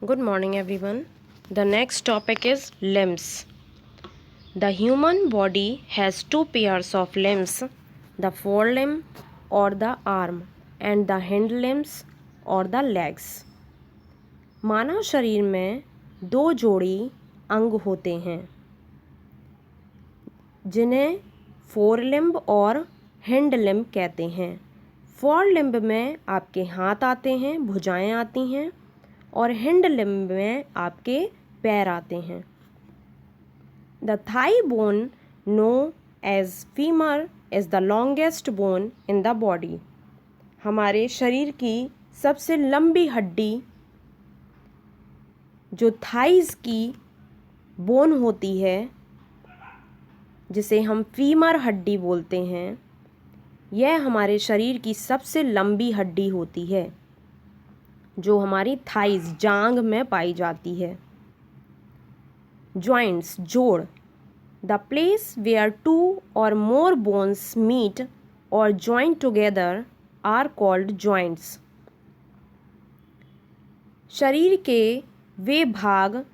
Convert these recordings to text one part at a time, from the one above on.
Good morning, everyone. The next topic is limbs. The human body has two pairs of limbs, the forelimb or the arm and the hind limbs or the legs. मानव शरीर में दो जोड़ी अंग होते हैं जिन्हें फोरलिम्ब और hind limb कहते हैं। फोरलिम्ब में आपके हाथ आते हैं, भुजाएं आती हैं और हिंड लिम्ब में आपके पैर आते हैं। The thigh bone known as femur is the longest bone in the body. हमारे शरीर की सबसे लंबी हड्डी जो थाइज़ की बोन होती है, जिसे हम फीमर हड्डी बोलते हैं, यह हमारे शरीर की सबसे लंबी हड्डी होती है जो हमारी थाइज़ जांग में पाई जाती है। जॉइंट्स जोड़, the place where two or more bones meet or joint together are called joints. शरीर के वे भाग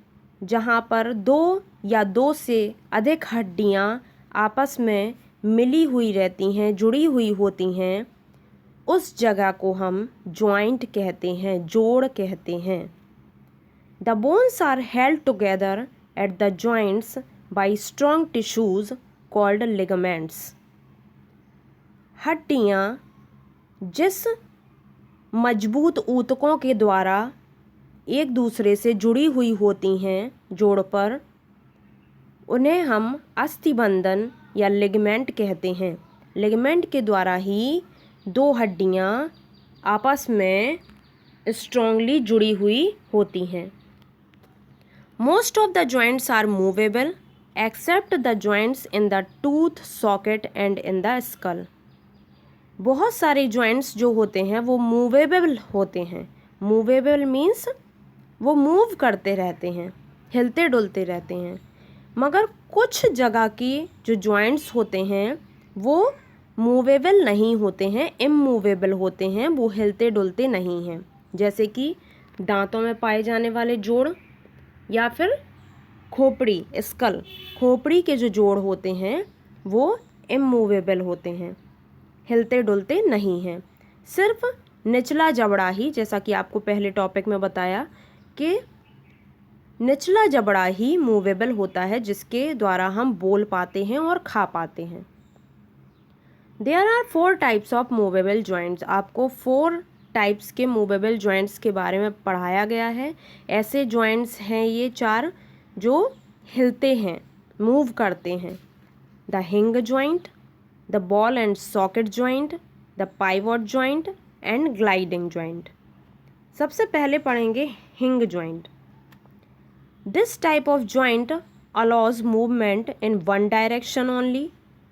जहाँ पर दो या दो से अधिक हड्डियाँ आपस में मिली हुई रहती हैं, जुड़ी हुई होती हैं, उस जगह को हम जॉइंट कहते हैं, जोड़ कहते हैं। The bones are held together at the joints by strong tissues called ligaments. हड्डियाँ जिस मजबूत ऊतकों के द्वारा एक दूसरे से जुड़ी हुई होती हैं जोड़ पर, उन्हें हम अस्थिबंधन या लिगामेंट कहते हैं। लिगामेंट के द्वारा ही दो हड्डियाँ आपस में स्ट्रॉन्गली जुड़ी हुई होती हैं। Most of the joints are movable except the joints in the tooth socket and in the skull. बहुत सारे जॉइंट्स जो होते हैं वो मूवेबल होते हैं। मूवेबल मीन्स वो मूव करते रहते हैं, हिलते डुलते रहते हैं। मगर कुछ जगह की जो जॉइंट्स होते हैं वो मूवेबल नहीं होते हैं, इमूवेबल होते हैं, वो हिलते डुलते नहीं हैं। जैसे कि दांतों में पाए जाने वाले जोड़ या फिर खोपड़ी, स्कल, खोपड़ी के जो जोड़ होते हैं वो इमूवेबल होते हैं, हिलते डुलते नहीं हैं। सिर्फ निचला जबड़ा ही, जैसा कि आपको पहले टॉपिक में बताया कि निचला जबड़ा ही मूवेबल होता है, जिसके द्वारा हम बोल पाते हैं और खा पाते हैं। There are 4 types of movable joints. आपको 4 टाइप्स के मूवेबल जॉइंट्स के बारे में पढ़ाया गया है। ऐसे जॉइंट्स हैं ये 4 जो हिलते हैं, मूव करते हैं। द हिंग joint, the ball and socket joint, the pivot joint and gliding joint. सबसे पहले पढ़ेंगे हिंग joint. This type of joint allows movement in one direction only,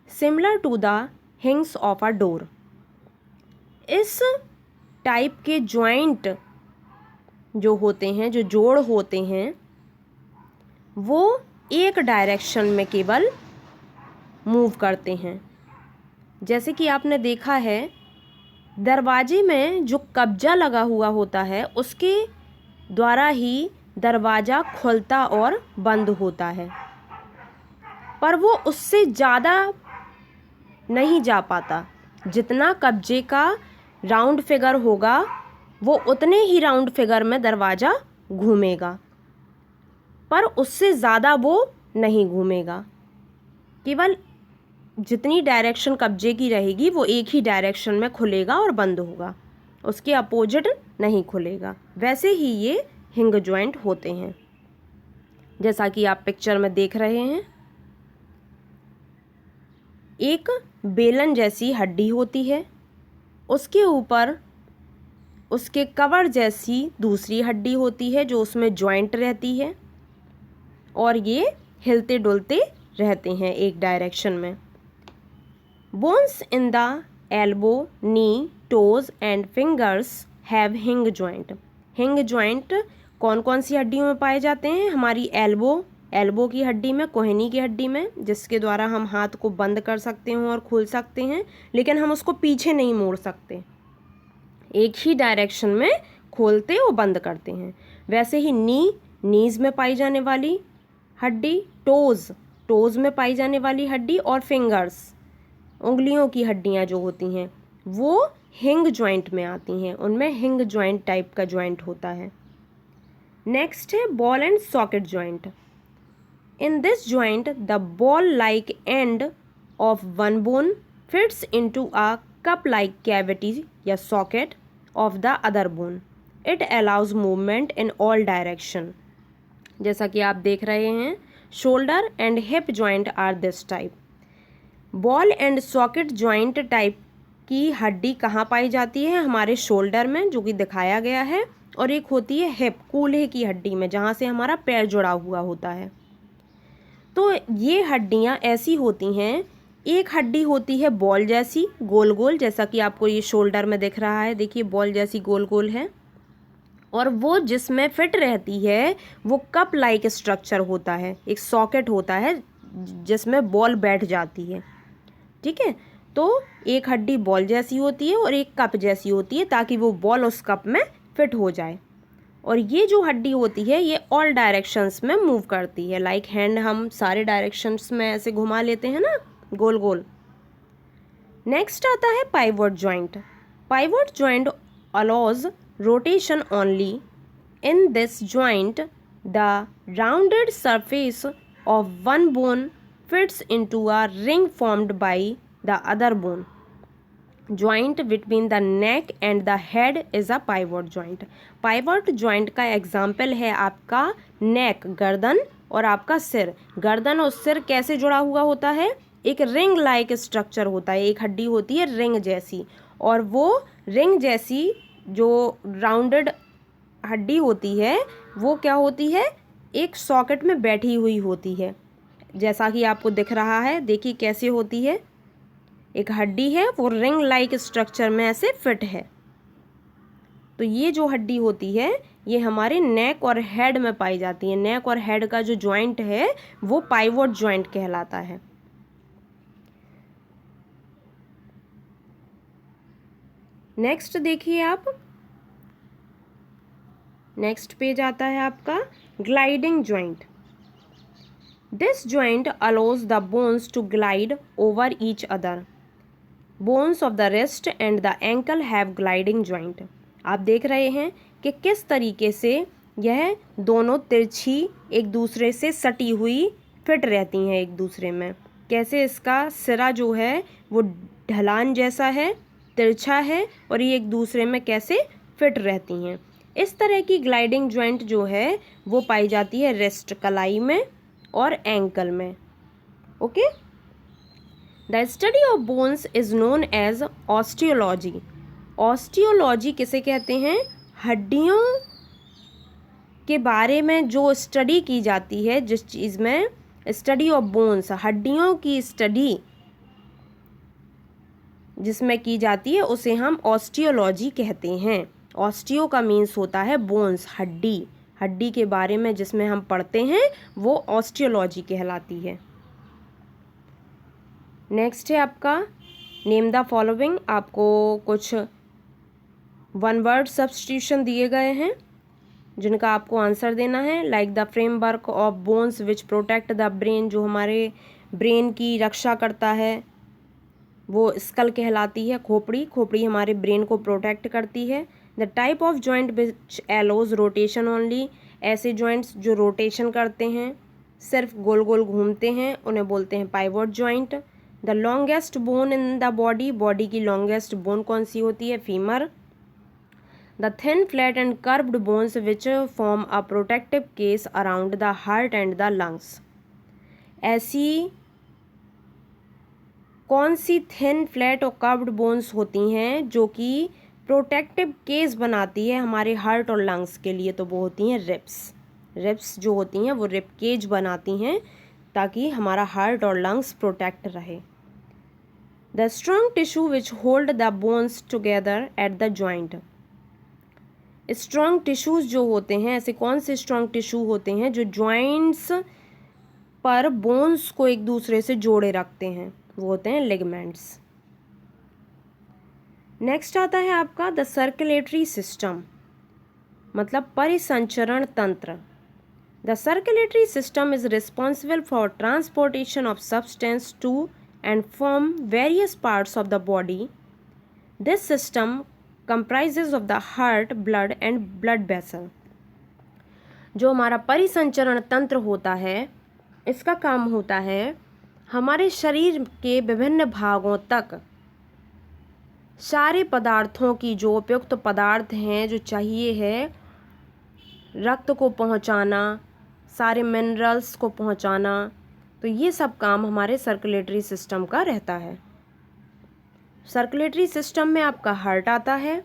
similar to the hinges of a door. इस type के joint जो होते हैं, जो जोड़ होते हैं, वो एक डायरेक्शन में केवल मूव करते हैं। जैसे कि आपने देखा है दरवाजे में जो कब्जा लगा हुआ होता है उसके द्वारा ही दरवाज़ा खुलता और बंद होता है, पर वो उससे ज़्यादा नहीं जा पाता। जितना कब्जे का राउंड फिगर होगा वो उतने ही राउंड फिगर में दरवाज़ा घूमेगा, पर उससे ज़्यादा वो नहीं घूमेगा। केवल जितनी डायरेक्शन कब्जे की रहेगी वो एक ही डायरेक्शन में खुलेगा और बंद होगा, उसके अपोजिट नहीं खुलेगा। वैसे ही ये हिंग जॉइंट होते हैं, जैसा कि आप पिक्चर में देख रहे हैं। एक बेलन जैसी हड्डी होती है, उसके ऊपर उसके कवर जैसी दूसरी हड्डी होती है जो उसमें जॉइंट रहती है, और ये हिलते डुलते रहते हैं एक डायरेक्शन में। Bones in the elbow, knee, toes and fingers have हिंग जॉइंट। हिंग जॉइंट कौन कौन सी हड्डियों में पाए जाते हैं? हमारी एल्बो की हड्डी में, कोहनी की हड्डी में, जिसके द्वारा हम हाथ को बंद कर सकते हैं और खोल सकते हैं, लेकिन हम उसको पीछे नहीं मोड़ सकते, एक ही डायरेक्शन में खोलते और बंद करते हैं। वैसे ही नीज़ में पाई जाने वाली हड्डी, टोज़ में पाई जाने वाली हड्डी, और फिंगर्स उंगलियों की हड्डियां जो होती हैं वो हिंग जॉइंट में आती हैं, उनमें हिंग जॉइंट टाइप का जॉइंट होता है। नेक्स्ट है ball and socket joint. In this joint the ball like end of one bone fits into a cup like cavity या socket of the other bone. It allows movement in all direction. जैसा कि आप देख रहे हैं, shoulder and hip joint are this type. Ball and socket joint type की हड्डी कहाँ पाई जाती है? हमारे शोल्डर में, जो कि दिखाया गया है, और एक होती है हिप, कूल्हे की हड्डी में, जहाँ से हमारा पैर जुड़ा हुआ होता है। तो ये हड्डियाँ ऐसी होती हैं, एक हड्डी होती है बॉल जैसी गोल गोल, जैसा कि आपको ये शोल्डर में दिख रहा है, देखिए बॉल जैसी गोल गोल है, और वो जिसमें फिट रहती है वो कप लाइक स्ट्रक्चर होता है, एक सॉकेट होता है जिसमें बॉल बैठ जाती है। ठीक है, तो एक हड्डी बॉल जैसी होती है और एक कप जैसी होती है, ताकि वो बॉल उस कप में फिट हो जाए। और ये जो हड्डी होती है ये ऑल डायरेक्शंस में मूव करती है, लाइक हैंड हम सारे डायरेक्शंस में ऐसे घुमा लेते हैं ना, गोल गोल। नेक्स्ट आता है pivot joint. Pivot joint allows rotation only. In this joint the rounded surface of one bone fits into a ring formed by the other bone. Joint between the neck and the head is a pivot joint. Pivot joint का example है आपका नेक, गर्दन, और आपका सिर। गर्दन और सिर कैसे जुड़ा हुआ होता है? एक रिंग लाइक स्ट्रक्चर होता है, एक हड्डी होती है रिंग जैसी, और वो रिंग जैसी जो राउंडेड हड्डी होती है वो क्या होती है? एक सॉकेट में बैठी हुई होती है, जैसा कि आपको दिख रहा है। देखिए कैसे होती है, एक हड्डी है वो रिंग लाइक स्ट्रक्चर में ऐसे फिट है। तो ये जो हड्डी होती है ये हमारे नेक और हेड में पाई जाती है। नेक और हेड का जो जॉइंट है वो पाइवोट जॉइंट कहलाता है। नेक्स्ट देखिए आप, नेक्स्ट पेज आता है आपका gliding joint. This joint allows the bones to glide over each other. Bones of the wrist and the ankle have gliding joint. आप देख रहे हैं कि किस तरीके से यह दोनों तिरछी एक दूसरे से सटी हुई फिट रहती हैं एक दूसरे में। कैसे इसका सिरा जो है वो ढलान जैसा है, तिरछा है, और ये एक दूसरे में कैसे फिट रहती हैं। इस तरह की ग्लाइडिंग जॉइंट जो है वो पाई जाती है रिस्ट, कलाई में, और एंकल में। Okay, the study of bones is known as osteology. Osteology किसे कहते हैं? हड्डियों के बारे में जो स्टडी की जाती है, जिस चीज़ में स्टडी ऑफ बोन्स, हड्डियों की स्टडी जिसमें की जाती है उसे हम ऑस्टियोलॉजी कहते हैं। ऑस्टियो का मीन्स होता है बोन्स, हड्डी। हड्डी के बारे में जिसमें हम पढ़ते हैं वो ऑस्टियोलॉजी कहलाती है। नेक्स्ट है आपका नेम द फॉलोइंग। आपको कुछ वन वर्ड सब्स्टिट्यूशन दिए गए हैं जिनका आपको आंसर देना है। Like the framework of bones which protect the brain, जो हमारे ब्रेन की रक्षा करता है वो स्कल कहलाती है। खोपड़ी हमारे ब्रेन को प्रोटेक्ट करती है। The type of joint which allows rotation only, ऐसे जॉइंट्स जो रोटेशन करते हैं, सिर्फ गोल गोल घूमते हैं, उन्हें बोलते हैं pivot joint. The longest bone in the body की लॉन्गेस्ट बोन कौन सी होती है? Femur. The thin flat and curved bones which form a protective case around the heart and the lungs. ऐसी कौन सी थिन फ्लैट और कर्व्ड बोन्स होती हैं जो कि प्रोटेक्टिव केस बनाती है हमारे हार्ट और लंग्स के लिए? तो वो होती हैं रिब्स जो होती हैं वो रिब केज बनाती हैं ताकि हमारा हार्ट और लंग्स प्रोटेक्ट रहे। The strong tissue which hold the bones together at the joint. Strong tissues जो होते हैं, ऐसे कौन से स्ट्रॉन्ग टिश्यू होते हैं जो जॉइंट्स पर बोन्स को एक दूसरे से जोड़े रखते हैं? वो होते हैं लिगामेंट्स। नेक्स्ट आता है आपका द सर्कुलेटरी सिस्टम। मतलब परिसंचरण तंत्र। The circulatory system is responsible for transportation of substance to and from various parts of the body. This system comprises of the heart, blood and blood vessel. जो हमारा परिसंचरण तंत्र होता है, इसका काम होता है हमारे शरीर के विभिन्न भागों तक सारे पदार्थों की, जो उपयुक्त पदार्थ हैं, जो चाहिए है, रक्त को पहुंचाना, सारे मिनरल्स को पहुंचाना, तो ये सब काम हमारे सर्कुलेटरी सिस्टम का रहता है। सर्कुलेटरी सिस्टम में आपका हार्ट आता है,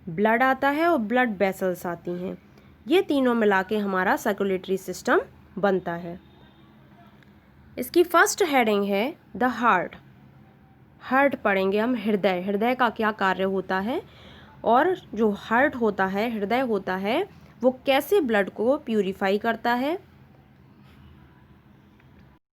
ब्लड आता है और ब्लड वेसल्स आती हैं। ये तीनों मिला के हमारा सर्कुलेटरी सिस्टम बनता है। इसकी फर्स्ट हेडिंग है द हार्ट। हार्ट पढ़ेंगे हम, हृदय। हृदय का क्या कार्य होता है और जो हार्ट होता है, हृदय होता है, वो कैसे ब्लड को प्यूरिफाई करता है,